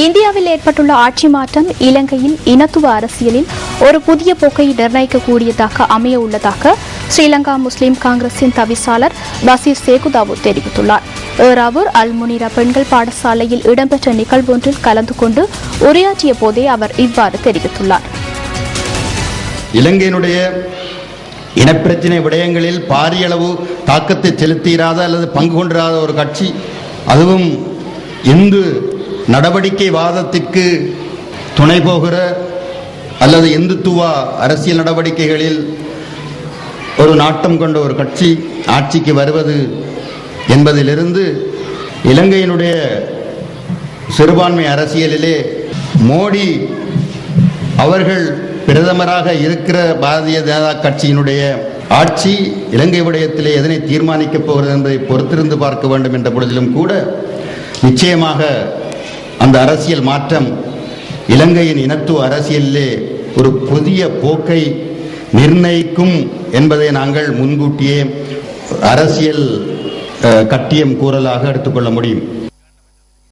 இந்தியாவில் ஏற்பட்டுள்ள ஆட்சி மாற்றம் இலங்கையின் இனத்துவ அரசியலில் ஒரு புதிய போக்கை நிர்ணயிக்கக்கூடியதாக அமைய உள்ளதாக ஸ்ரீலங்கா முஸ்லிம் காங்கிரசின் தவிசாளர் பசீர் சேகுதாவூத் தெரிவித்துள்ளார். ஏறாவூர் அல் முனிரா பெண்கள் பாடசாலையில் இடம்பெற்ற நிகழ்வொன்றில் கலந்து கொண்டு உரையாற்றிய போதே அவர் இவ்வாறு தெரிவித்துள்ளார். இலங்கையினுடைய இனப்பிரச்சினை விடயங்களில் பாரிய அளவு தாக்கத்தை செலுத்தியிராத அல்லது பங்கு கொண்டிராத ஒரு கட்சி, அதுவும் இந்து நடவடிக்கை வாதத்திற்கு துணை போகிற அல்லது இந்துத்துவ அரசியல் நடவடிக்கைகளில் ஒரு நாட்டம் கொண்ட ஒரு கட்சி ஆட்சிக்கு வருவது என்பதிலிருந்து இலங்கையினுடைய சிறுபான்மை அரசியலிலே மோடி அவர்கள் பிரதமராக இருக்கிற பாரதிய ஜனதா கட்சியினுடைய ஆட்சி இலங்கை விடயத்திலே எதனை தீர்மானிக்கப் போகிறது என்பதை பொறுத்திருந்து பார்க்க வேண்டும் என்ற பொழுதிலும் கூட நிச்சயமாக அந்த அரசியல் மாற்றம் இலங்கையின் இனத்துவ அரசியலிலே ஒரு புதிய போக்கை நிர்ணயிக்கும் என்பதை நாங்கள் முன்கூட்டியே அரசியல் கட்டியம் கூறலாக எடுத்துக்கொள்ள முடியும்.